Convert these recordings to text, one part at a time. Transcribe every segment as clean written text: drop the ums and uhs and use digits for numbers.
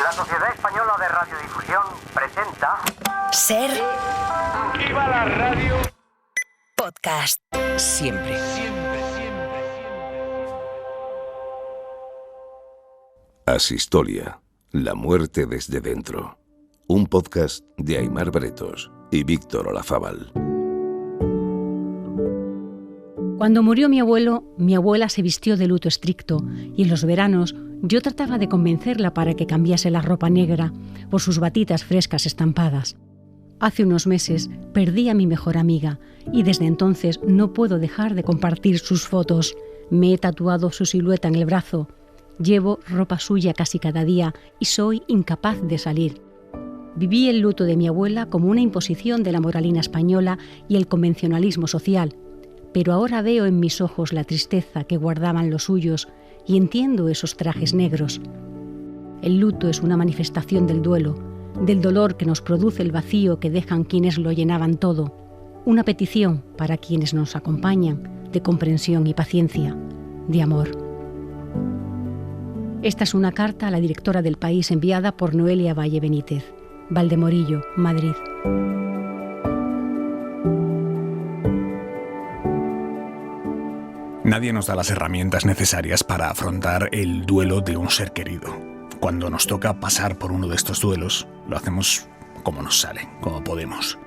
La Sociedad Española de Radiodifusión presenta... Ser... ¡Viva la radio! Podcast. Siempre. Asistolia, la muerte desde dentro. Un podcast de Aimar Bretos y Víctor Olazábal. Cuando murió mi abuelo, mi abuela se vistió de luto estricto y en los veranos yo trataba de convencerla para que cambiase la ropa negra por sus batitas frescas estampadas. Hace unos meses perdí a mi mejor amiga y desde entonces no puedo dejar de compartir sus fotos. Me he tatuado su silueta en el brazo. Llevo ropa suya casi cada día y soy incapaz de salir. Viví el luto de mi abuela como una imposición de la moralina española y el convencionalismo social, pero ahora veo en mis ojos la tristeza que guardaban los suyos y entiendo esos trajes negros. El luto es una manifestación del duelo, del dolor que nos produce el vacío que dejan quienes lo llenaban todo, una petición para quienes nos acompañan de comprensión y paciencia, de amor. Esta es una carta a la directora del País enviada por Noelia Valle Benítez, Valdemorillo, Madrid. Nadie nos da las herramientas necesarias para afrontar el duelo de un ser querido. Cuando nos toca pasar por uno de estos duelos, lo hacemos como nos sale, como podemos.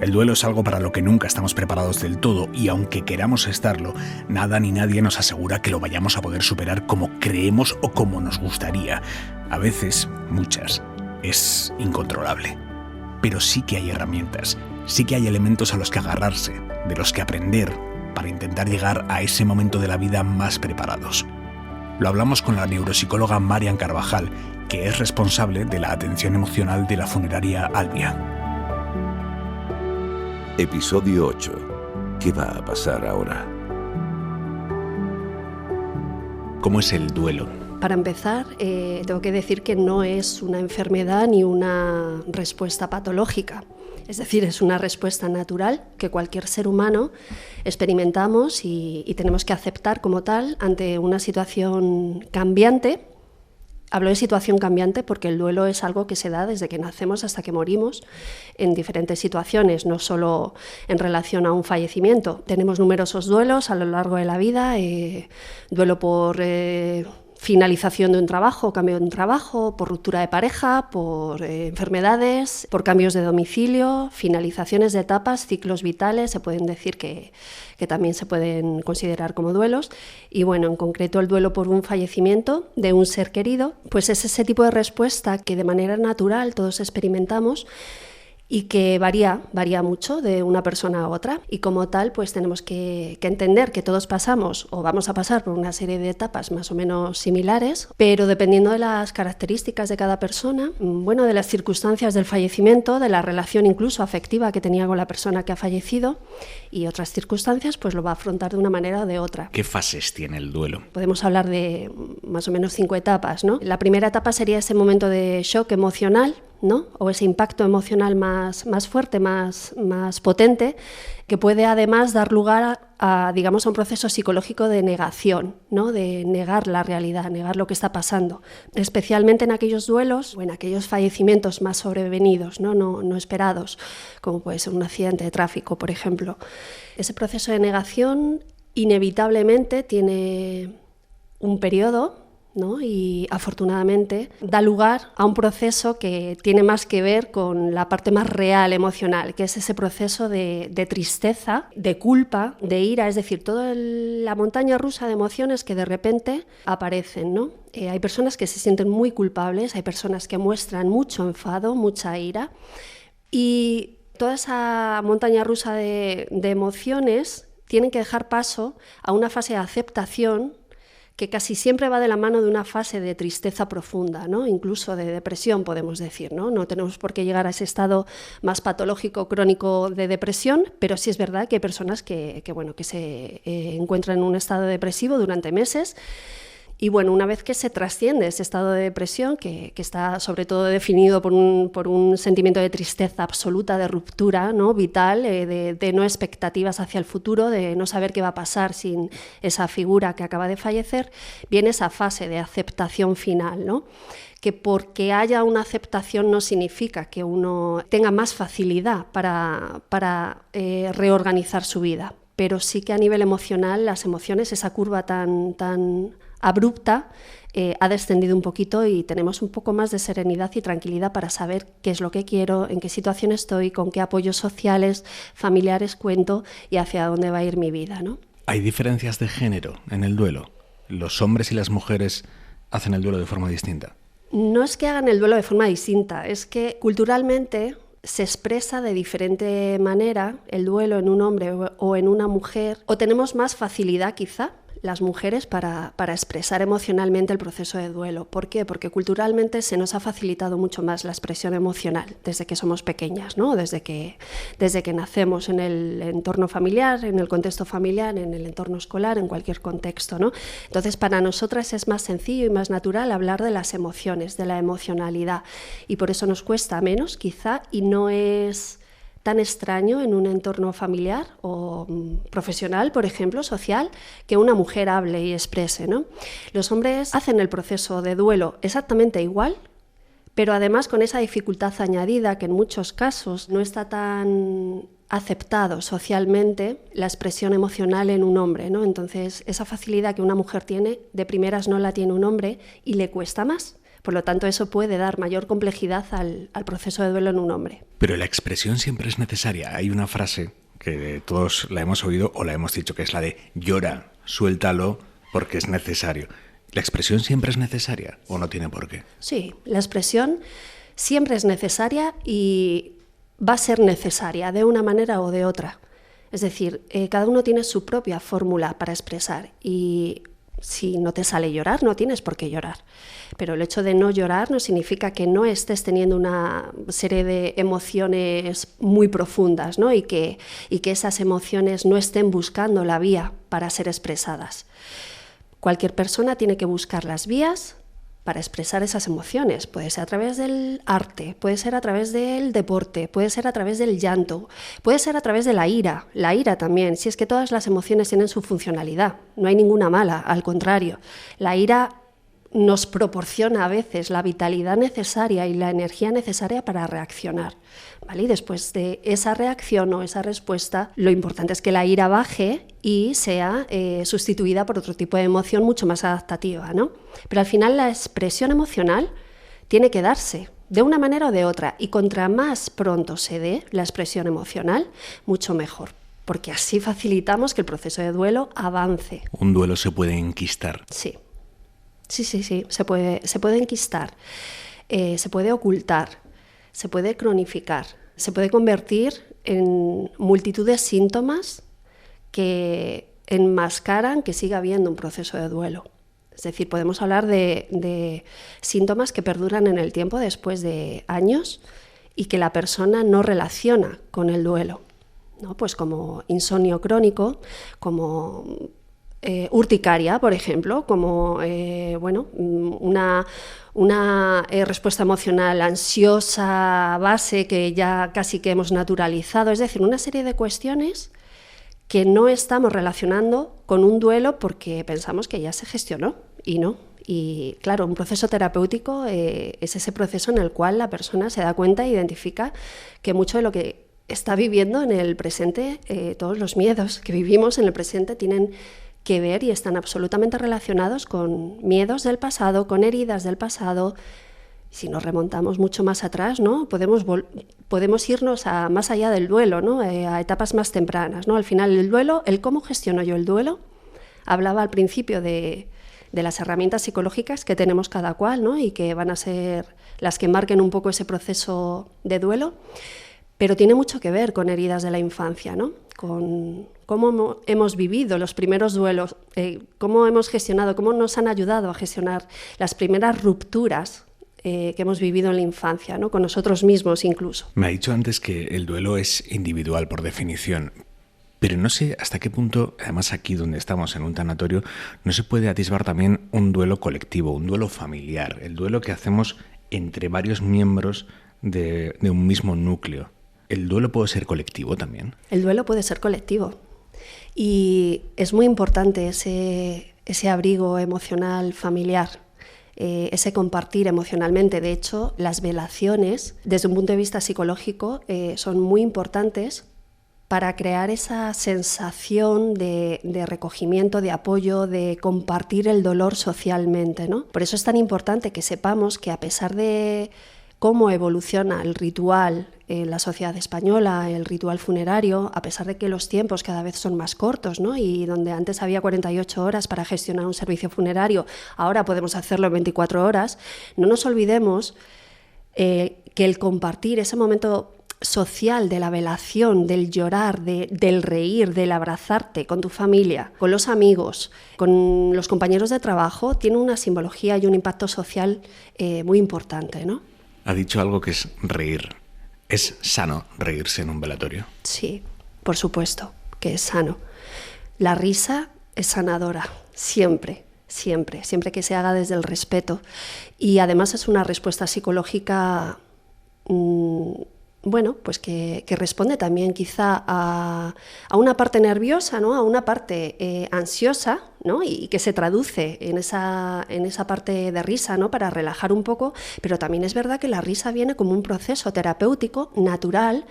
El duelo es algo para lo que nunca estamos preparados del todo y aunque queramos estarlo, nada ni nadie nos asegura que lo vayamos a poder superar como creemos o como nos gustaría. A veces, muchas, es incontrolable. Pero sí que hay herramientas, sí que hay elementos a los que agarrarse, de los que aprender para intentar llegar a ese momento de la vida más preparados. Lo hablamos con la neuropsicóloga Marian Carvajal, que es responsable de la atención emocional de la funeraria Albia. Episodio 8. ¿Qué va a pasar ahora? ¿Cómo es el duelo? Para empezar, tengo que decir que no es una enfermedad ni una respuesta patológica. Es decir, es una respuesta natural que cualquier ser humano experimentamos y tenemos que aceptar como tal ante una situación cambiante. Hablo de situación cambiante porque el duelo es algo que se da desde que nacemos hasta que morimos en diferentes situaciones, no solo en relación a un fallecimiento. Tenemos numerosos duelos a lo largo de la vida, duelo por finalización de un trabajo, cambio de un trabajo, por ruptura de pareja, por enfermedades, por cambios de domicilio, finalizaciones de etapas, ciclos vitales, se pueden decir que también se pueden considerar como duelos. Y bueno, en concreto el duelo por un fallecimiento de un ser querido, pues es ese tipo de respuesta que de manera natural todos experimentamos y que varía mucho de una persona a otra. Y como tal, pues tenemos que entender que todos pasamos o vamos a pasar por una serie de etapas más o menos similares, pero dependiendo de las características de cada persona, bueno, de las circunstancias del fallecimiento, de la relación incluso afectiva que tenía con la persona que ha fallecido y otras circunstancias, pues lo va a afrontar de una manera o de otra. ¿Qué fases tiene el duelo? Podemos hablar de más o menos 5 etapas, ¿no? La primera etapa sería ese momento de shock emocional, ¿no? O ese impacto emocional más fuerte, más potente, que puede además dar lugar a un proceso psicológico de negación, ¿no? De negar la realidad, negar lo que está pasando, especialmente en aquellos duelos o en aquellos fallecimientos más sobrevenidos, no esperados, como puede ser un accidente de tráfico, por ejemplo. Ese proceso de negación inevitablemente tiene un periodo, ¿no? Y afortunadamente da lugar a un proceso que tiene más que ver con la parte más real emocional, que es ese proceso de tristeza, de culpa, de ira, es decir, toda la montaña rusa de emociones que de repente aparecen, ¿no? Hay personas que se sienten muy culpables, hay personas que muestran mucho enfado, mucha ira, y toda esa montaña rusa de emociones tienen que dejar paso a una fase de aceptación que casi siempre va de la mano de una fase de tristeza profunda, ¿no? Incluso de depresión, podemos decir, ¿no? No tenemos por qué llegar a ese estado más patológico, crónico de depresión, pero sí es verdad que hay personas que se encuentran en un estado depresivo durante meses Y bueno, una vez que se trasciende ese estado de depresión, que está sobre todo definido por un sentimiento de tristeza absoluta, de ruptura, ¿no? Vital, de no expectativas hacia el futuro, de no saber qué va a pasar sin esa figura que acaba de fallecer, viene esa fase de aceptación final, ¿no? Que porque haya una aceptación no significa que uno tenga más facilidad para reorganizar su vida, pero sí que a nivel emocional, las emociones, esa curva tan abrupta, ha descendido un poquito y tenemos un poco más de serenidad y tranquilidad para saber qué es lo que quiero, en qué situación estoy, con qué apoyos sociales, familiares cuento y hacia dónde va a ir mi vida, ¿no? ¿Hay diferencias de género en el duelo? ¿Los hombres y las mujeres hacen el duelo de forma distinta? No es que hagan el duelo de forma distinta, es que culturalmente se expresa de diferente manera el duelo en un hombre o en una mujer, o tenemos más facilidad quizá las mujeres para expresar emocionalmente el proceso de duelo. ¿Por qué? Porque culturalmente se nos ha facilitado mucho más la expresión emocional desde que somos pequeñas, ¿no? Desde que nacemos en el entorno familiar, en el contexto familiar, en el entorno escolar, en cualquier contexto, ¿no? Entonces, para nosotras es más sencillo y más natural hablar de las emociones, de la emocionalidad, y por eso nos cuesta menos, quizá, y no es tan extraño en un entorno familiar o profesional, por ejemplo, social, que una mujer hable y exprese, ¿no? Los hombres hacen el proceso de duelo exactamente igual, pero además con esa dificultad añadida que en muchos casos no está tan aceptado socialmente la expresión emocional en un hombre, ¿no? Entonces, esa facilidad que una mujer tiene, de primeras no la tiene un hombre y le cuesta más. Por lo tanto, eso puede dar mayor complejidad al proceso de duelo en un hombre. Pero la expresión siempre es necesaria. Hay una frase que todos la hemos oído o la hemos dicho, que es la de llora, suéltalo porque es necesario. ¿La expresión siempre es necesaria o no tiene por qué? Sí, la expresión siempre es necesaria y va a ser necesaria de una manera o de otra. Es decir, cada uno tiene su propia fórmula para expresar y si no te sale llorar, no tienes por qué llorar. Pero el hecho de no llorar no significa que no estés teniendo una serie de emociones muy profundas, ¿no? y que esas emociones no estén buscando la vía para ser expresadas. Cualquier persona tiene que buscar las vías para expresar esas emociones. Puede ser a través del arte, puede ser a través del deporte, puede ser a través del llanto, puede ser a través de la ira también, si es que todas las emociones tienen su funcionalidad, no hay ninguna mala, al contrario. La ira nos proporciona a veces la vitalidad necesaria y la energía necesaria para reaccionar, ¿vale? Y después de esa reacción o esa respuesta, lo importante es que la ira baje y sea sustituida por otro tipo de emoción mucho más adaptativa, ¿no? Pero al final la expresión emocional tiene que darse de una manera o de otra, y contra más pronto se dé la expresión emocional, mucho mejor, porque así facilitamos que el proceso de duelo avance. ¿Un duelo se puede enquistar? Sí. Sí, se puede enquistar, se puede ocultar, se puede cronificar, se puede convertir en multitud de síntomas que enmascaran que siga habiendo un proceso de duelo. Es decir, podemos hablar de síntomas que perduran en el tiempo después de años y que la persona no relaciona con el duelo, ¿no? Pues como insomnio crónico, como urticaria, por ejemplo, como una respuesta emocional ansiosa base que ya casi que hemos naturalizado, es decir, una serie de cuestiones que no estamos relacionando con un duelo porque pensamos que ya se gestionó y no. Y claro, un proceso terapéutico es ese proceso en el cual la persona se da cuenta e identifica que mucho de lo que está viviendo en el presente, todos los miedos que vivimos en el presente tienen que ver y están absolutamente relacionados con miedos del pasado, con heridas del pasado. Si nos remontamos mucho más atrás, ¿no? Podemos irnos más allá del duelo, ¿no? A etapas más tempranas, ¿no? Al final el duelo, el cómo gestiono yo el duelo, hablaba al principio de las herramientas psicológicas que tenemos cada cual, ¿no? Y que van a ser las que marquen un poco ese proceso de duelo, pero tiene mucho que ver con heridas de la infancia, ¿no? Con cómo hemos vivido los primeros duelos, cómo hemos gestionado, cómo nos han ayudado a gestionar las primeras rupturas que hemos vivido en la infancia, ¿no? Con nosotros mismos incluso. Me ha dicho antes que el duelo es individual por definición, Pero no sé hasta qué punto, además aquí donde estamos en un tanatorio, no se puede atisbar también un duelo colectivo, un duelo familiar, el duelo que hacemos entre varios miembros de un mismo núcleo. ¿El duelo puede ser colectivo también? El duelo puede ser colectivo. Y es muy importante ese abrigo emocional familiar, ese compartir emocionalmente. De hecho, las velaciones, desde un punto de vista psicológico, son muy importantes para crear esa sensación de recogimiento, de apoyo, de compartir el dolor socialmente, ¿no? Por eso es tan importante que sepamos que, a pesar de cómo evoluciona el ritual en la sociedad española, el ritual funerario, a pesar de que los tiempos cada vez son más cortos, ¿no? Y donde antes había 48 horas para gestionar un servicio funerario, ahora podemos hacerlo en 24 horas, no nos olvidemos que el compartir ese momento social de la velación, del llorar, del reír, del abrazarte con tu familia, con los amigos, con los compañeros de trabajo, tiene una simbología y un impacto social muy importante, ¿no? Ha dicho algo que es reír. ¿Es sano reírse en un velatorio? Sí, por supuesto que es sano. La risa es sanadora, siempre, siempre, siempre que se haga desde el respeto. Y además es una respuesta psicológica, bueno, pues que responde también quizá a una parte nerviosa, ¿no? A una parte ansiosa, ¿no? Y que se traduce en esa parte de risa, ¿no? Para relajar un poco, pero también es verdad que la risa viene como un proceso terapéutico natural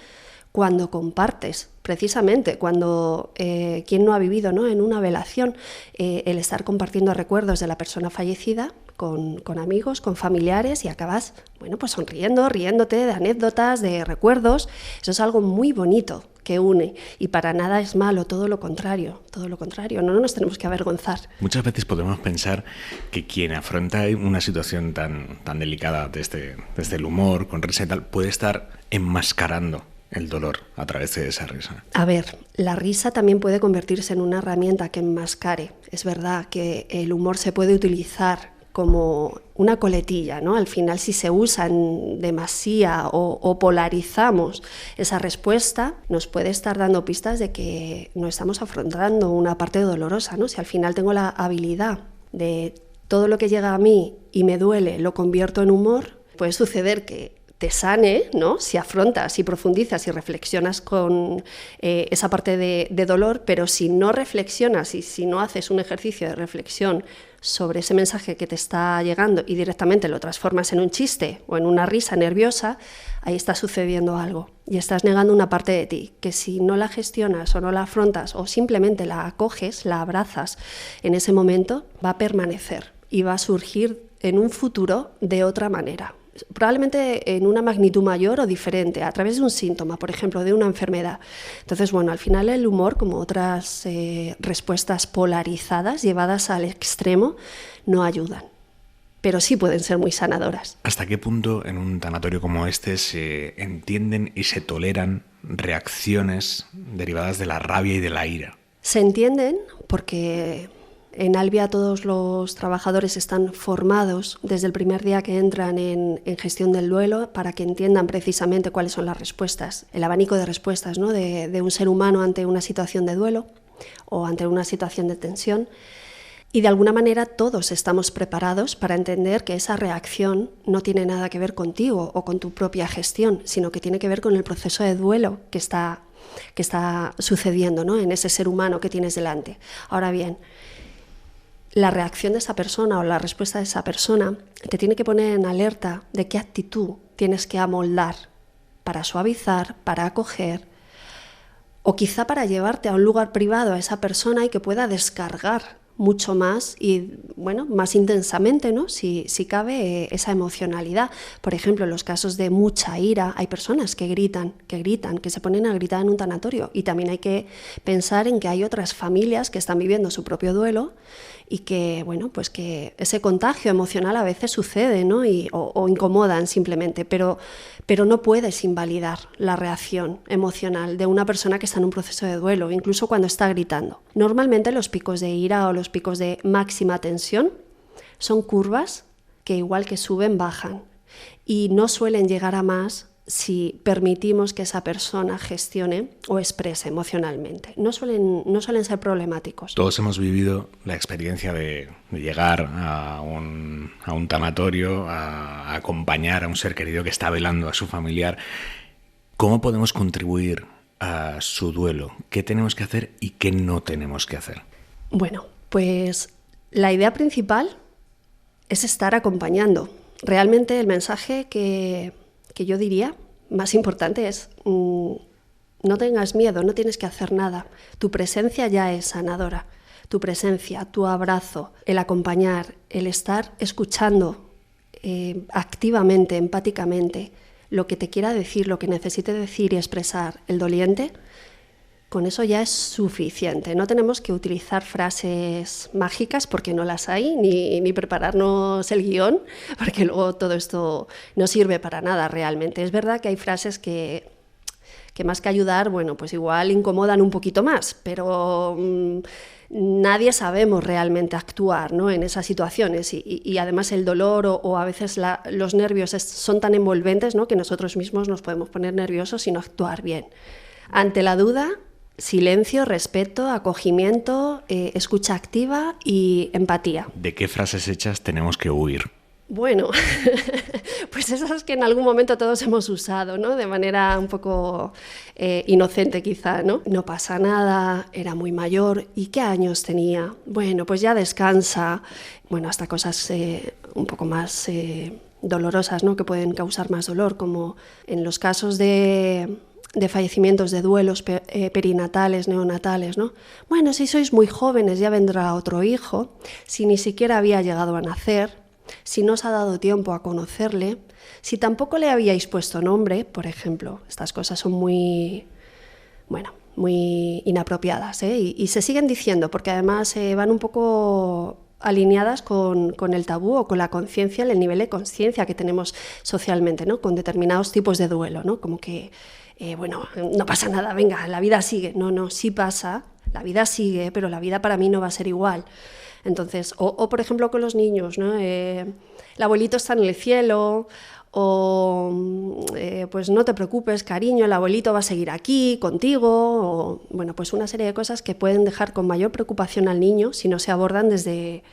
cuando compartes, precisamente, cuando quien no ha vivido, ¿no? En una velación, el estar compartiendo recuerdos de la persona fallecida con amigos, con familiares, y acabas, bueno, pues sonriendo, riéndote de anécdotas, de recuerdos. Eso es algo muy bonito que une, y para nada es malo, todo lo contrario, no nos tenemos que avergonzar. Muchas veces podemos pensar que quien afronta una situación tan delicada desde el humor, con risa y tal, puede estar enmascarando el dolor a través de esa risa. A ver, la risa también puede convertirse en una herramienta que enmascare. Es verdad que el humor se puede utilizar como una coletilla, ¿no? Al final, si se usa en demasía o polarizamos esa respuesta, nos puede estar dando pistas de que no estamos afrontando una parte dolorosa, ¿no? Si al final tengo la habilidad de todo lo que llega a mí y me duele, lo convierto en humor, puede suceder que te sane, ¿no? Si afrontas, si profundizas y reflexionas con esa parte de dolor, pero si no reflexionas y si no haces un ejercicio de reflexión sobre ese mensaje que te está llegando y directamente lo transformas en un chiste o en una risa nerviosa, ahí está sucediendo algo y estás negando una parte de ti, que si no la gestionas o no la afrontas o simplemente la acoges, la abrazas en ese momento, va a permanecer y va a surgir en un futuro de otra manera. Probablemente en una magnitud mayor o diferente, a través de un síntoma, por ejemplo, de una enfermedad. Entonces, bueno, al final el humor, como otras respuestas polarizadas, llevadas al extremo, no ayudan, pero sí pueden ser muy sanadoras. ¿Hasta qué punto en un tanatorio como este se entienden y se toleran reacciones derivadas de la rabia y de la ira? Se entienden porque en Albia todos los trabajadores están formados desde el primer día que entran en gestión del duelo para que entiendan precisamente cuáles son las respuestas, el abanico de respuestas, ¿no? de un ser humano ante una situación de duelo o ante una situación de tensión. Y de alguna manera todos estamos preparados para entender que esa reacción no tiene nada que ver contigo o con tu propia gestión, sino que tiene que ver con el proceso de duelo que está sucediendo, ¿no? En ese ser humano que tienes delante. Ahora bien, la reacción de esa persona o la respuesta de esa persona te tiene que poner en alerta de qué actitud tienes que amoldar para suavizar, para acoger o quizá para llevarte a un lugar privado a esa persona y que pueda descargar mucho más y, bueno, más intensamente, ¿no? Si cabe esa emocionalidad. Por ejemplo, en los casos de mucha ira, hay personas que gritan, que se ponen a gritar en un tanatorio, y también hay que pensar en que hay otras familias que están viviendo su propio duelo y que, bueno, pues que ese contagio emocional a veces sucede, ¿no? O incomodan simplemente, pero no puedes invalidar la reacción emocional de una persona que está en un proceso de duelo, incluso cuando está gritando. Normalmente los picos de ira o los picos de máxima tensión son curvas que, igual que suben, bajan y no suelen llegar a más si permitimos que esa persona gestione o exprese emocionalmente. No suelen ser problemáticos. Todos hemos vivido la experiencia de llegar a un tanatorio, a acompañar a un ser querido que está velando a su familiar. ¿Cómo podemos contribuir a su duelo? ¿Qué tenemos que hacer y qué no tenemos que hacer? Bueno, pues la idea principal es estar acompañando. Realmente el mensaje que yo diría más importante es no tengas miedo, no tienes que hacer nada. Tu presencia ya es sanadora. Tu presencia, tu abrazo, el acompañar, el estar escuchando activamente, empáticamente, lo que te quiera decir, lo que necesite decir y expresar el doliente, con eso ya es suficiente. No tenemos que utilizar frases mágicas porque no las hay, ni prepararnos el guión, porque luego todo esto no sirve para nada realmente. Es verdad que hay frases que más que ayudar, bueno, pues igual incomodan un poquito más, pero nadie sabemos realmente actuar, ¿no?, en esas situaciones y además el dolor o a veces los nervios son tan envolventes, ¿no?, que nosotros mismos nos podemos poner nerviosos y no actuar bien. Ante la duda, silencio, respeto, acogimiento, escucha activa y empatía. ¿De qué frases hechas tenemos que huir? Bueno, pues esas que en algún momento todos hemos usado, ¿no?, de manera un poco inocente quizá, ¿no? No pasa nada, era muy mayor. ¿Y qué años tenía? Bueno, pues ya descansa. Bueno, hasta cosas un poco más dolorosas, ¿no?, que pueden causar más dolor, como en los casos de fallecimientos, de duelos perinatales, neonatales, ¿no? Bueno, si sois muy jóvenes ya vendrá otro hijo, si ni siquiera había llegado a nacer, si no os ha dado tiempo a conocerle, si tampoco le habíais puesto nombre, por ejemplo. Estas cosas son muy inapropiadas, ¿eh? Y se siguen diciendo porque además van un poco alineadas con el tabú o con la conciencia, el nivel de conciencia que tenemos socialmente, ¿no?, con determinados tipos de duelo, ¿no? Como que bueno, no pasa nada, venga, la vida sigue. No, sí pasa, la vida sigue, pero la vida para mí no va a ser igual. Entonces, o por ejemplo con los niños, ¿no? El abuelito está en el cielo, o pues no te preocupes, cariño, el abuelito va a seguir aquí contigo, o bueno, pues una serie de cosas que pueden dejar con mayor preocupación al niño si no se abordan desde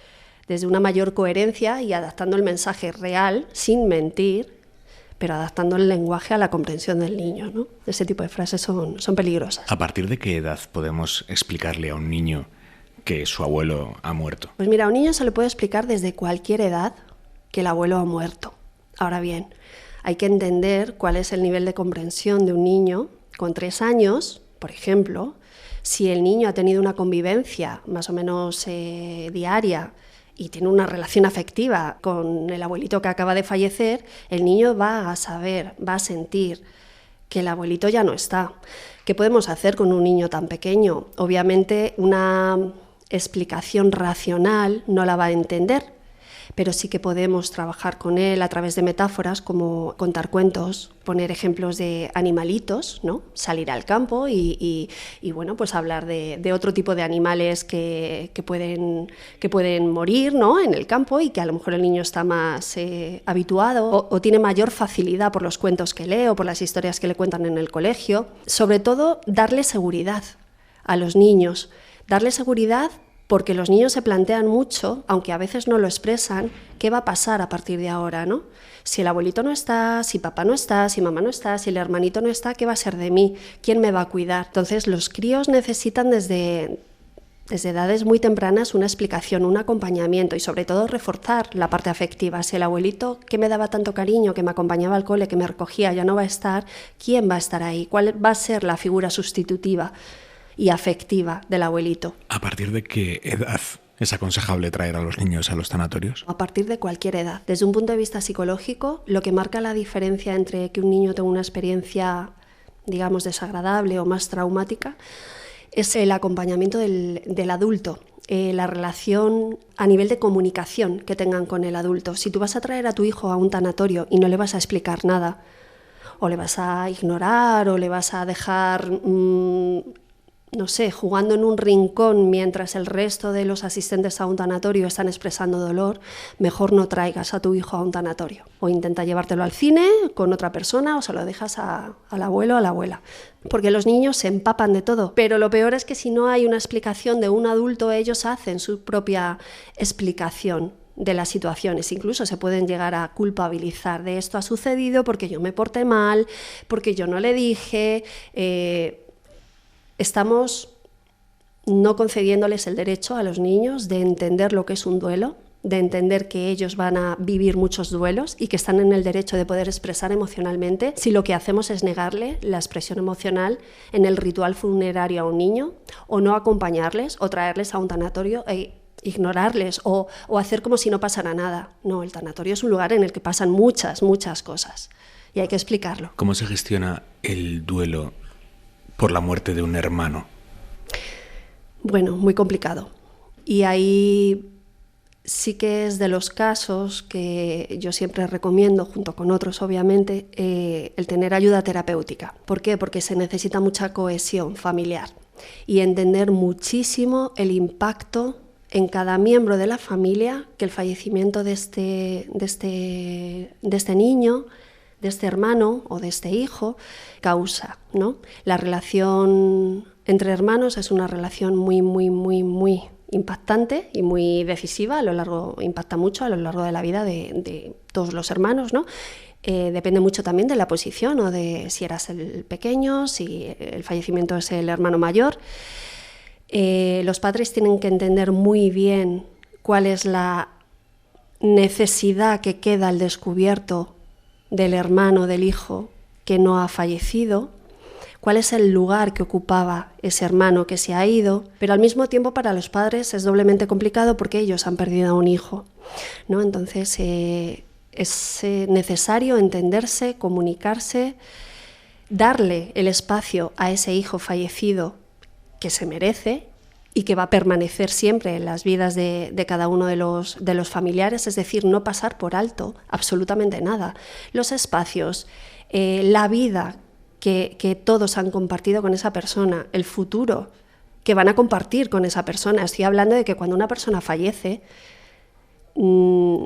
una mayor coherencia y adaptando el mensaje real, sin mentir, pero adaptando el lenguaje a la comprensión del niño, ¿no? Ese tipo de frases son peligrosas. ¿A partir de qué edad podemos explicarle a un niño que su abuelo ha muerto? Pues mira, a un niño se le puede explicar desde cualquier edad que el abuelo ha muerto. Ahora bien, hay que entender cuál es el nivel de comprensión de un niño con 3 años, por ejemplo. Si el niño ha tenido una convivencia más o menos diaria y tiene una relación afectiva con el abuelito que acaba de fallecer, el niño va a saber, va a sentir que el abuelito ya no está. ¿Qué podemos hacer con un niño tan pequeño? Obviamente una explicación racional no la va a entender, pero sí que podemos trabajar con él a través de metáforas como contar cuentos, poner ejemplos de animalitos, ¿no? Salir al campo y bueno, pues hablar de otro tipo de animales que pueden morir, ¿no?, en el campo y que a lo mejor el niño está más habituado o tiene mayor facilidad por los cuentos que lee o por las historias que le cuentan en el colegio. Sobre todo, darle seguridad a los niños, darle seguridad porque los niños se plantean mucho, aunque a veces no lo expresan, qué va a pasar a partir de ahora, ¿no? Si el abuelito no está, si papá no está, si mamá no está, si el hermanito no está, ¿qué va a ser de mí? ¿Quién me va a cuidar? Entonces los críos necesitan desde edades muy tempranas una explicación, un acompañamiento y sobre todo reforzar la parte afectiva. Si el abuelito que me daba tanto cariño, que me acompañaba al cole, que me recogía, ya no va a estar, ¿quién va a estar ahí? ¿Cuál va a ser la figura sustitutiva y afectiva del abuelito? ¿A partir de qué edad es aconsejable traer a los niños a los tanatorios? A partir de cualquier edad. Desde un punto de vista psicológico, lo que marca la diferencia entre que un niño tenga una experiencia, digamos, desagradable o más traumática, es el acompañamiento del adulto, la relación a nivel de comunicación que tengan con el adulto. Si tú vas a traer a tu hijo a un tanatorio y no le vas a explicar nada, o le vas a ignorar, o le vas a dejar no sé, jugando en un rincón mientras el resto de los asistentes a un tanatorio están expresando dolor, mejor no traigas a tu hijo a un tanatorio. O intenta llevártelo al cine con otra persona o se lo dejas al abuelo o a la abuela. Porque los niños se empapan de todo. Pero lo peor es que si no hay una explicación de un adulto, ellos hacen su propia explicación de las situaciones. Incluso se pueden llegar a culpabilizar de esto ha sucedido porque yo me porté mal, porque yo no le dije... Estamos no concediéndoles el derecho a los niños de entender lo que es un duelo, de entender que ellos van a vivir muchos duelos y que están en el derecho de poder expresar emocionalmente, si lo que hacemos es negarle la expresión emocional en el ritual funerario a un niño, o no acompañarles, o traerles a un tanatorio e ignorarles, o hacer como si no pasara nada. No, el tanatorio es un lugar en el que pasan muchas cosas y hay que explicarlo. ¿Cómo se gestiona el duelo por la muerte de un hermano? Bueno, muy complicado. Y ahí sí que es de los casos que yo siempre recomiendo, junto con otros obviamente, el tener ayuda terapéutica. ¿Por qué? Porque se necesita mucha cohesión familiar y entender muchísimo el impacto en cada miembro de la familia que el fallecimiento de este niño, de este hermano o de este hijo causa, ¿no? La relación entre hermanos es una relación muy impactante y muy decisiva, impacta mucho a lo largo de la vida de todos los hermanos, ¿no? Depende mucho también de la posición o de si eras el pequeño, si el fallecimiento es el hermano mayor. Los padres tienen que entender muy bien cuál es la necesidad que queda al descubierto del hermano, del hijo que no ha fallecido, cuál es el lugar que ocupaba ese hermano que se ha ido, pero al mismo tiempo para los padres es doblemente complicado porque ellos han perdido a un hijo, ¿no? Entonces es necesario entenderse, comunicarse, darle el espacio a ese hijo fallecido que se merece y que va a permanecer siempre en las vidas de cada uno de los familiares, es decir, no pasar por alto absolutamente nada. Los espacios, la vida que todos han compartido con esa persona, el futuro que van a compartir con esa persona. Estoy hablando de que cuando una persona fallece,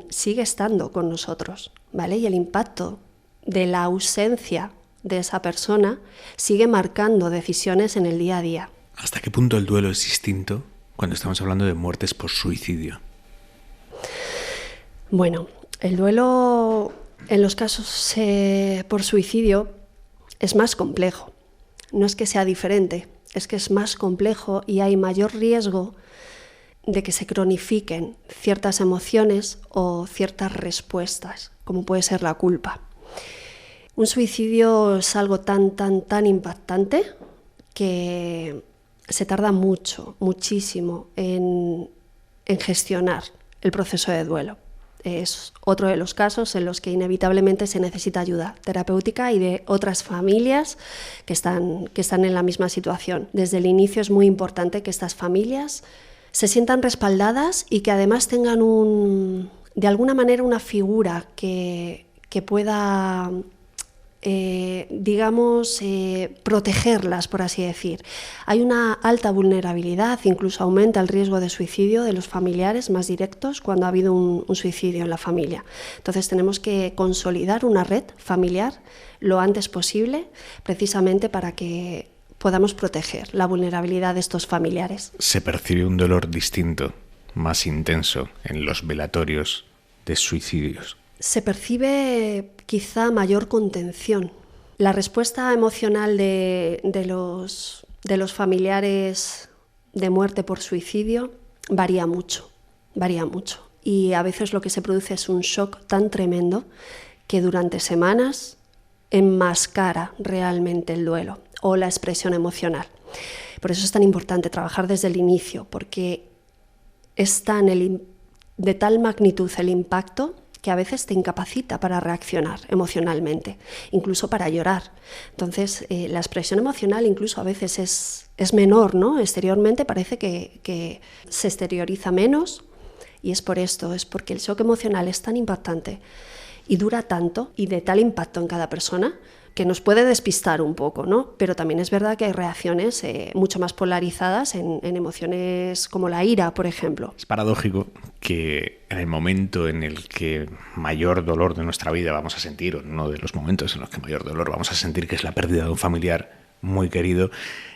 sigue estando con nosotros, ¿vale? Y el impacto de la ausencia de esa persona sigue marcando decisiones en el día a día. ¿Hasta qué punto el duelo es distinto cuando estamos hablando de muertes por suicidio? Bueno, el duelo en los casos por suicidio es más complejo. No es que sea diferente, es que es más complejo y hay mayor riesgo de que se cronifiquen ciertas emociones o ciertas respuestas, como puede ser la culpa. Un suicidio es algo tan impactante que se tarda muchísimo en gestionar el proceso de duelo. Es otro de los casos en los que inevitablemente se necesita ayuda terapéutica y de otras familias que están en la misma situación. Desde el inicio es muy importante que estas familias se sientan respaldadas y que además tengan de alguna manera una figura que pueda protegerlas, por así decir. Hay una alta vulnerabilidad, incluso aumenta el riesgo de suicidio de los familiares más directos cuando ha habido un suicidio en la familia. Entonces tenemos que consolidar una red familiar lo antes posible, precisamente para que podamos proteger la vulnerabilidad de estos familiares. ¿Se percibe un dolor distinto, más intenso, en los velatorios de suicidios? Se percibe quizá mayor contención. La respuesta emocional de los familiares de muerte por suicidio varía mucho. Y a veces lo que se produce es un shock tan tremendo que durante semanas enmascara realmente el duelo o la expresión emocional. Por eso es tan importante trabajar desde el inicio, porque es de tal magnitud el impacto que a veces te incapacita para reaccionar emocionalmente, incluso para llorar. Entonces, la expresión emocional incluso a veces es menor, ¿no? Exteriormente parece que se exterioriza menos, y es por esto, es porque el shock emocional es tan impactante y dura tanto y de tal impacto en cada persona, que nos puede despistar un poco, ¿no? Pero también es verdad que hay reacciones mucho más polarizadas en emociones como la ira, por ejemplo. Es paradójico que en el momento en el que mayor dolor de nuestra vida vamos a sentir, o en uno de los momentos en los que mayor dolor vamos a sentir, que es la pérdida de un familiar muy querido,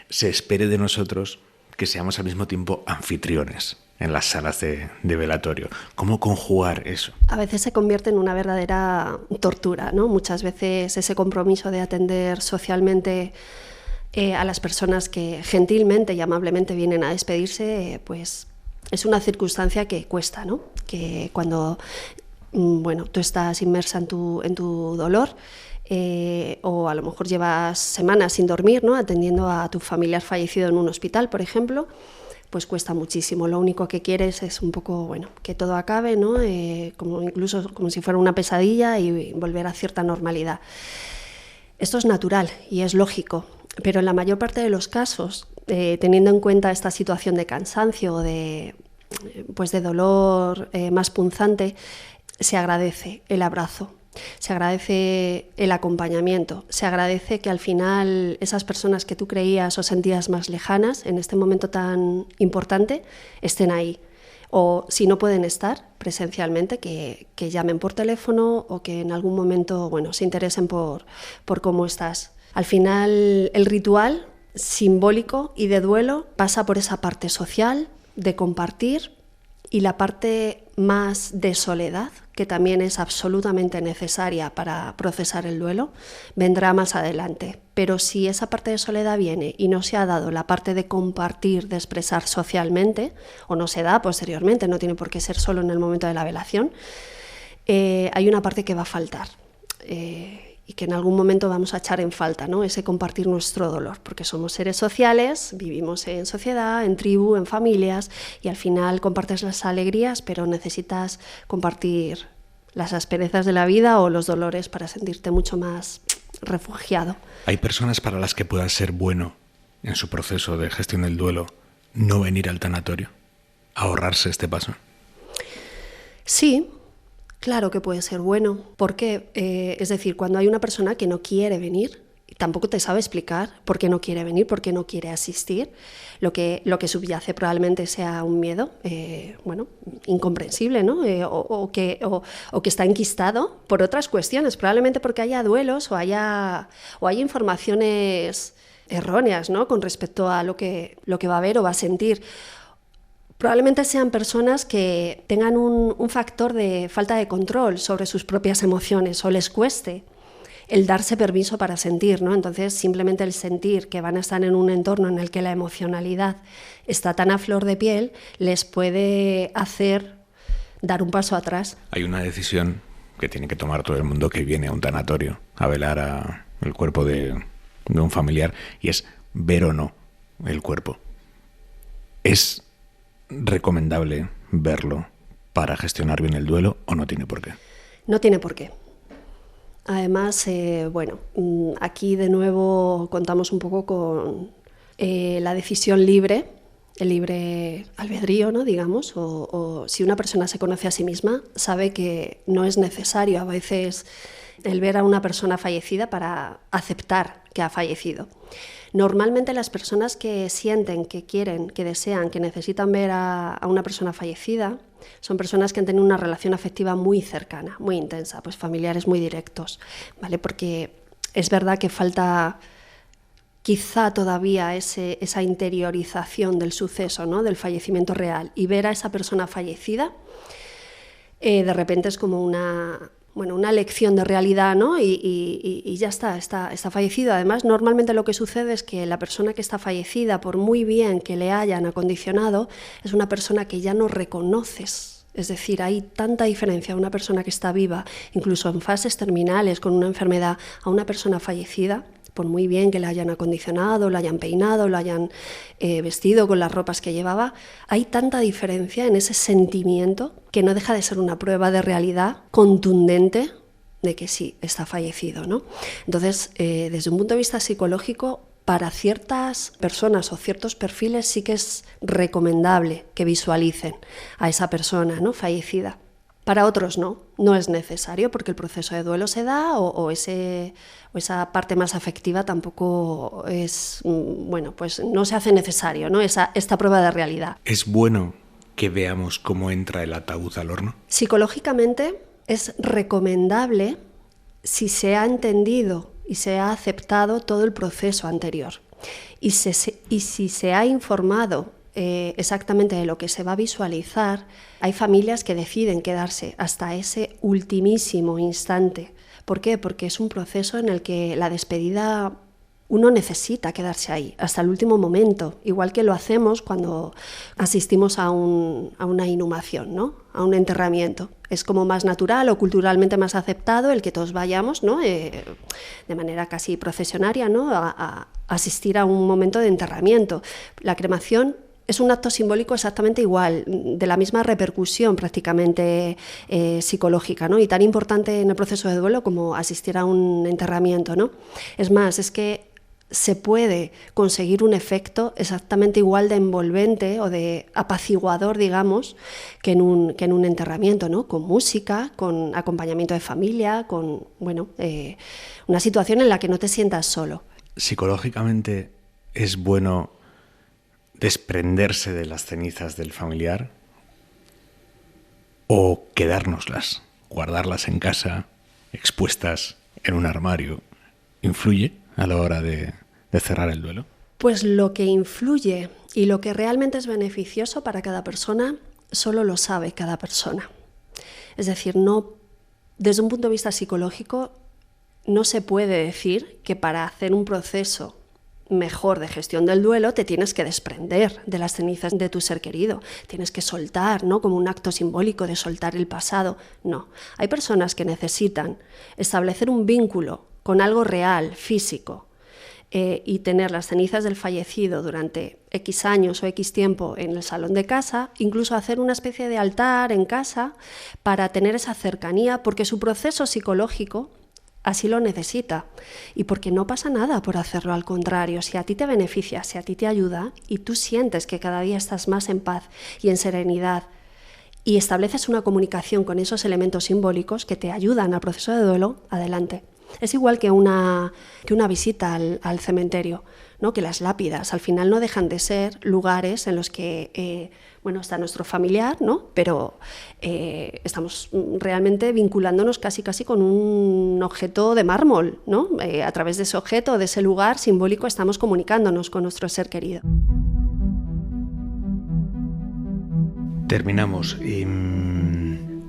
se espere de nosotros que seamos al mismo tiempo anfitriones en las salas de velatorio. ¿Cómo conjugar eso? A veces se convierte en una verdadera tortura, ¿no? Muchas veces ese compromiso de atender socialmente a las personas que gentilmente y amablemente vienen a despedirse, pues es una circunstancia que cuesta, ¿no? Que cuando tú estás inmersa en tu dolor, o a lo mejor llevas semanas sin dormir, ¿no? Atendiendo a tu familiar fallecido en un hospital, por ejemplo, pues cuesta muchísimo. Lo único que quieres es un poco, que todo acabe, ¿no? Incluso como si fuera una pesadilla y volver a cierta normalidad. Esto es natural y es lógico, pero en la mayor parte de los casos, teniendo en cuenta esta situación de cansancio o de dolor más punzante, se agradece el abrazo. Se agradece el acompañamiento, se agradece que al final esas personas que tú creías o sentías más lejanas en este momento tan importante estén ahí. O si no pueden estar presencialmente, que llamen por teléfono o que en algún momento se interesen por cómo estás. Al final el ritual simbólico y de duelo pasa por esa parte social, de compartir, y la parte más de soledad, que también es absolutamente necesaria para procesar el duelo, vendrá más adelante. Pero si esa parte de soledad viene y no se ha dado la parte de compartir, de expresar socialmente, o no se da posteriormente, no tiene por qué ser solo en el momento de la velación, hay una parte que va a faltar. Y que en algún momento vamos a echar en falta, ¿no? Ese compartir nuestro dolor, porque somos seres sociales, vivimos en sociedad, en tribu, en familias, y al final compartes las alegrías, pero necesitas compartir las asperezas de la vida o los dolores para sentirte mucho más refugiado. ¿Hay personas para las que pueda ser bueno en su proceso de gestión del duelo no venir al tanatorio, ahorrarse este paso? Sí. Claro que puede ser bueno. ¿Por qué? Es decir, cuando hay una persona que no quiere venir, tampoco te sabe explicar por qué no quiere venir, por qué no quiere asistir, lo que subyace probablemente sea un miedo, incomprensible, ¿no? O que está enquistado por otras cuestiones, probablemente porque haya duelos o haya informaciones erróneas, ¿no? Con respecto a lo que va a ver o va a sentir. Probablemente sean personas que tengan un factor de falta de control sobre sus propias emociones o les cueste el darse permiso para sentir, ¿no? Entonces, simplemente el sentir que van a estar en un entorno en el que la emocionalidad está tan a flor de piel les puede hacer dar un paso atrás. Hay una decisión que tiene que tomar todo el mundo que viene a un tanatorio a velar el cuerpo de un familiar, y es ver o no el cuerpo. ¿Es recomendable verlo para gestionar bien el duelo o no tiene por qué? No tiene por qué. Además, aquí de nuevo contamos un poco con la decisión libre, el libre albedrío, ¿no? Digamos, o si una persona se conoce a sí misma, sabe que no es necesario a veces el ver a una persona fallecida para aceptar que ha fallecido. Normalmente las personas que sienten, que quieren, que desean, que necesitan ver a una persona fallecida son personas que han tenido una relación afectiva muy cercana, muy intensa, pues familiares muy directos, ¿vale? Porque es verdad que falta quizá todavía esa interiorización del suceso, ¿no? Del fallecimiento real, y ver a esa persona fallecida de repente es como una lección de realidad, ¿no? Y ya está fallecido. Además, normalmente lo que sucede es que la persona que está fallecida, por muy bien que le hayan acondicionado, es una persona que ya no reconoces. Es decir, hay tanta diferencia a una persona que está viva, incluso en fases terminales, con una enfermedad, a una persona fallecida, por muy bien que la hayan acondicionado, la hayan peinado, la hayan vestido con las ropas que llevaba, hay tanta diferencia en ese sentimiento que no deja de ser una prueba de realidad contundente de que sí, está fallecido, ¿no? Entonces, desde un punto de vista psicológico, para ciertas personas o ciertos perfiles sí que es recomendable que visualicen a esa persona, ¿no? Fallecida. Para otros no es necesario, porque el proceso de duelo se da o esa parte más afectiva tampoco es, pues no se hace necesario, ¿no? Esta prueba de realidad. ¿Es bueno que veamos cómo entra el ataúd al horno? Psicológicamente es recomendable si se ha entendido y se ha aceptado todo el proceso anterior y si se ha informado exactamente de lo que se va a visualizar. Hay familias que deciden quedarse hasta ese ultimísimo instante. ¿Por qué? Porque es un proceso en el que la despedida uno necesita quedarse ahí hasta el último momento, igual que lo hacemos cuando asistimos a una inhumación, ¿no? A un enterramiento. Es como más natural o culturalmente más aceptado el que todos vayamos, ¿no? De manera casi procesionaria, ¿no? a asistir a un momento de enterramiento. La cremación es un acto simbólico exactamente igual, de la misma repercusión prácticamente psicológica, ¿no? Y tan importante en el proceso de duelo como asistir a un enterramiento, ¿no? Es más, es que se puede conseguir un efecto exactamente igual de envolvente o de apaciguador, digamos, que en un enterramiento, ¿no? Con música, con acompañamiento de familia, con una situación en la que no te sientas solo. Psicológicamente es bueno desprenderse de las cenizas del familiar o quedárnoslas, guardarlas en casa, expuestas en un armario. ¿Influye a la hora de cerrar el duelo? Pues lo que influye y lo que realmente es beneficioso para cada persona solo lo sabe cada persona. Es decir, desde un punto de vista psicológico no se puede decir que para hacer un proceso mejor de gestión del duelo te tienes que desprender de las cenizas de tu ser querido, tienes que soltar, ¿no? Como un acto simbólico de soltar el pasado. No, hay personas que necesitan establecer un vínculo con algo real, físico, y tener las cenizas del fallecido durante X años o X tiempo en el salón de casa, incluso hacer una especie de altar en casa para tener esa cercanía, porque su proceso psicológico así lo necesita y porque no pasa nada por hacerlo, al contrario, si a ti te beneficia, si a ti te ayuda y tú sientes que cada día estás más en paz y en serenidad y estableces una comunicación con esos elementos simbólicos que te ayudan al proceso de duelo, adelante. Es igual que una visita al cementerio, ¿no? Que las lápidas al final no dejan de ser lugares en los que está nuestro familiar, ¿no? Pero estamos realmente vinculándonos casi con un objeto de mármol, ¿no? A través de ese objeto, de ese lugar simbólico, estamos comunicándonos con nuestro ser querido. Terminamos.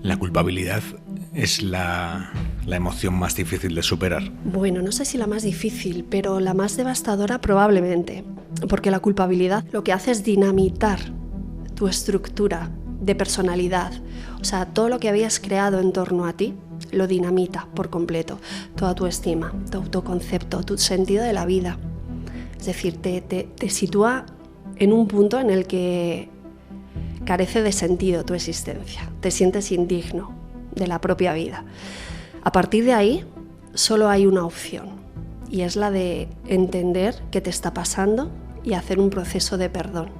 La culpabilidad es la emoción más difícil de superar. Bueno, no sé si la más difícil, pero la más devastadora probablemente, porque la culpabilidad lo que hace es dinamitar tu estructura de personalidad. O sea, todo lo que habías creado en torno a ti lo dinamita por completo. Toda tu estima, tu autoconcepto, tu sentido de la vida. Es decir, te sitúa en un punto en el que carece de sentido tu existencia. Te sientes indigno de la propia vida. A partir de ahí, solo hay una opción, y es la de entender qué te está pasando y hacer un proceso de perdón.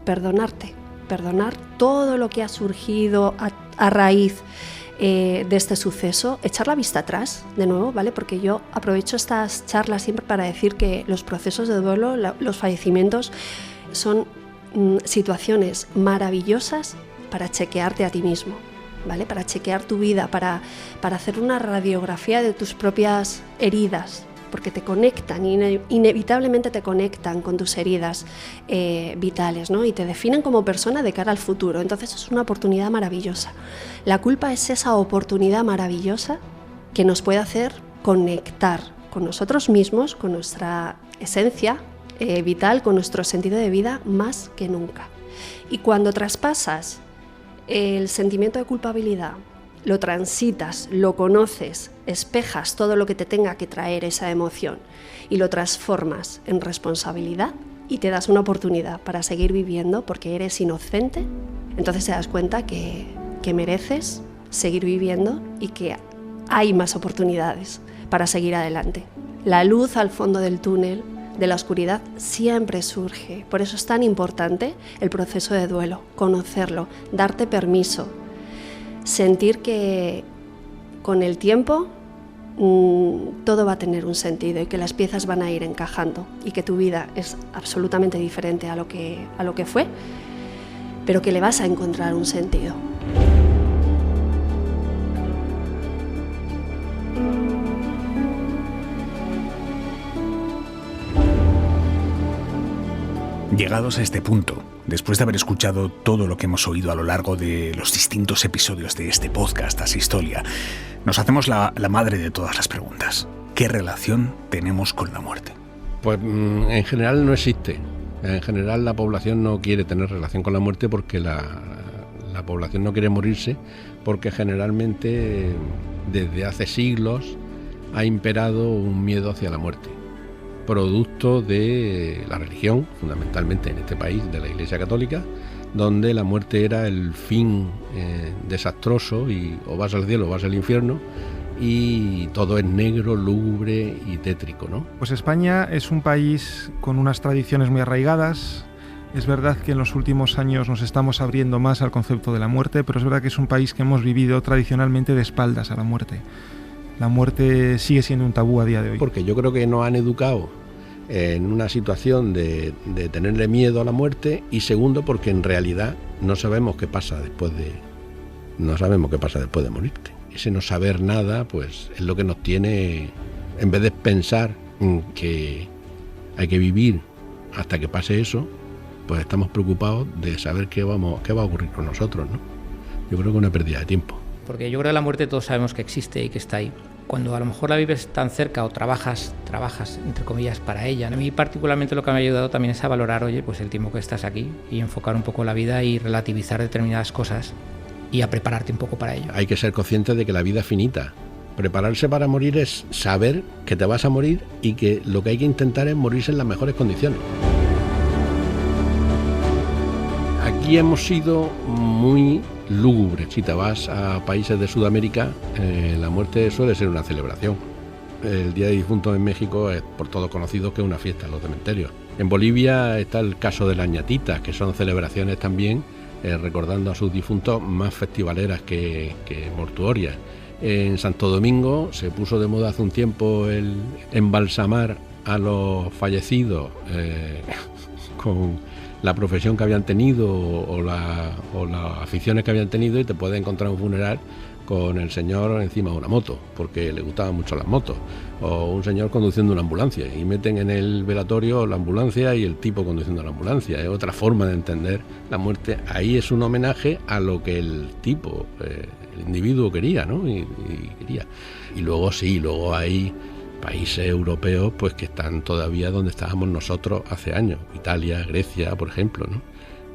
Perdonarte, perdonar todo lo que ha surgido a raíz de este suceso, echar la vista atrás de nuevo, ¿vale? Porque yo aprovecho estas charlas siempre para decir que los procesos de duelo, los fallecimientos, son situaciones maravillosas para chequearte a ti mismo, ¿vale? Para chequear tu vida, para hacer una radiografía de tus propias heridas, porque te conectan, inevitablemente te conectan con tus heridas vitales, ¿no? Y te definen como persona de cara al futuro. Entonces es una oportunidad maravillosa. La culpa es esa oportunidad maravillosa que nos puede hacer conectar con nosotros mismos, con nuestra esencia vital, con nuestro sentido de vida más que nunca. Y cuando traspasas el sentimiento de culpabilidad, lo transitas, lo conoces, espejas todo lo que te tenga que traer esa emoción y lo transformas en responsabilidad y te das una oportunidad para seguir viviendo porque eres inocente, entonces te das cuenta que mereces seguir viviendo y que hay más oportunidades para seguir adelante. La luz al fondo del túnel de la oscuridad siempre surge. Por eso es tan importante el proceso de duelo, conocerlo, darte permiso, sentir que con el tiempo todo va a tener un sentido y que las piezas van a ir encajando y que tu vida es absolutamente diferente a lo que fue, pero que le vas a encontrar un sentido. Llegados a este punto, después de haber escuchado todo lo que hemos oído a lo largo de los distintos episodios de este podcast, Asistolia, nos hacemos la madre de todas las preguntas. ¿Qué relación tenemos con la muerte? Pues en general no existe. En general la población no quiere tener relación con la muerte porque la población no quiere morirse, porque generalmente desde hace siglos ha imperado un miedo hacia la muerte, producto de la religión, fundamentalmente en este país, de la Iglesia Católica, donde la muerte era el fin desastroso y o vas al cielo o vas al infierno y todo es negro, lúgubre y tétrico, ¿no? Pues España es un país con unas tradiciones muy arraigadas. Es verdad que en los últimos años nos estamos abriendo más al concepto de la muerte, pero es verdad que es un país que hemos vivido tradicionalmente de espaldas a la muerte. La muerte sigue siendo un tabú a día de hoy. Porque yo creo que nos han educado en una situación de tenerle miedo a la muerte, y segundo porque en realidad no sabemos qué pasa después de morirte. Ese no saber nada pues es lo que nos tiene, en vez de pensar que hay que vivir hasta que pase eso, pues estamos preocupados de saber qué va a ocurrir con nosotros, ¿no? Yo creo que es una pérdida de tiempo. Porque yo creo que la muerte todos sabemos que existe y que está ahí. Cuando a lo mejor la vives tan cerca o trabajas entre comillas para ella. A mí particularmente lo que me ha ayudado también es a valorar, pues el tiempo que estás aquí y enfocar un poco la vida y relativizar determinadas cosas y a prepararte un poco para ello. Hay que ser consciente de que la vida es finita. Prepararse para morir es saber que te vas a morir y que lo que hay que intentar es morirse en las mejores condiciones. Aquí hemos sido muy lúgubres. Si te vas a países de Sudamérica, la muerte suele ser una celebración. El Día de Difuntos en México es por todos conocido que es una fiesta en los cementerios. En Bolivia está el caso de las ñatitas, que son celebraciones también recordando a sus difuntos, más festivaleras que mortuorias. En Santo Domingo se puso de moda hace un tiempo el embalsamar a los fallecidos con la profesión que habían tenido o las aficiones que habían tenido, y te puedes encontrar un funeral con el señor encima de una moto, porque le gustaban mucho las motos, o un señor conduciendo una ambulancia, y meten en el velatorio la ambulancia y el tipo conduciendo la ambulancia. Es otra forma de entender la muerte. Ahí es un homenaje a lo que el tipo, el individuo quería, ¿no? Y quería. Y luego sí, luego hay países europeos pues que están todavía donde estábamos nosotros hace años, Italia, Grecia, por ejemplo, ¿no?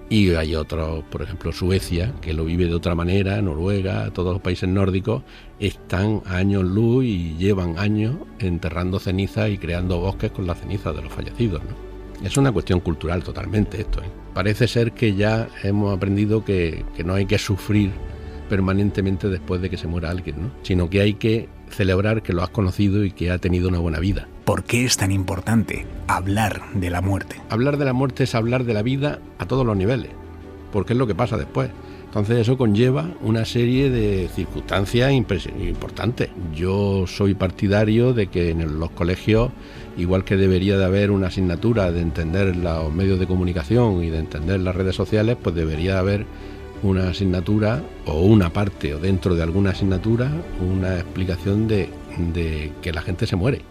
Y hay otros, por ejemplo Suecia, que lo vive de otra manera, Noruega, todos los países nórdicos están a años luz y llevan años enterrando cenizas y creando bosques con las cenizas de los fallecidos, ¿no? Es una cuestión cultural totalmente esto, ¿eh? Parece ser que ya hemos aprendido que no hay que sufrir permanentemente después de que se muera alguien, ¿no? Sino que hay que celebrar que lo has conocido y que ha tenido una buena vida. ¿Por qué es tan importante hablar de la muerte? Hablar de la muerte es hablar de la vida a todos los niveles, porque es lo que pasa después. Entonces eso conlleva una serie de circunstancias importantes. Yo soy partidario de que en los colegios, igual que debería de haber una asignatura de entender los medios de comunicación y de entender las redes sociales, pues debería de haber una asignatura o una parte o dentro de alguna asignatura una explicación de que la gente se muere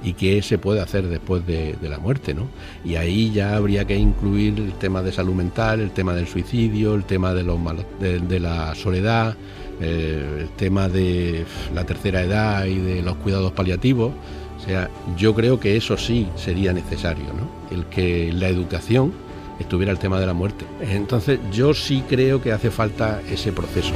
y qué se puede hacer después de la muerte, ¿no? Y ahí ya habría que incluir el tema de salud mental, el tema del suicidio, el tema de la soledad, el tema de la tercera edad y de los cuidados paliativos. O sea, yo creo que eso sí sería necesario, ¿no? El que la educación estuviera el tema de la muerte. Entonces yo sí creo que hace falta ese proceso.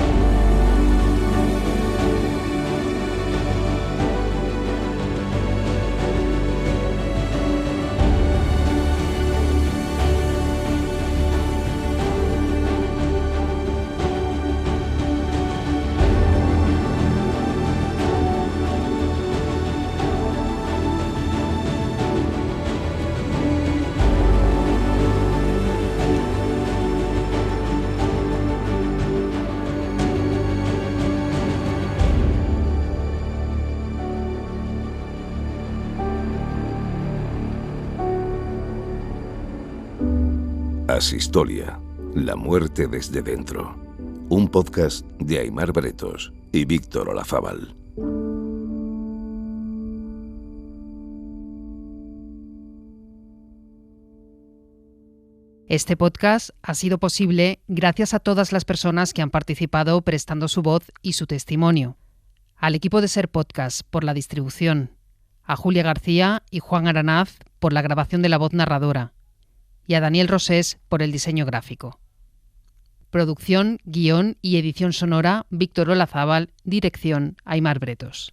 Asistolia, la muerte desde dentro. Un podcast de Aimar Bretos y Víctor Olazábal. Este podcast ha sido posible gracias a todas las personas que han participado prestando su voz y su testimonio. Al equipo de Ser Podcast por la distribución, a Julia García y Juan Aranaz por la grabación de la voz narradora y a Daniel Rosés por el diseño gráfico. Producción, guión y edición sonora, Víctor Olazábal, dirección, Aimar Bretos.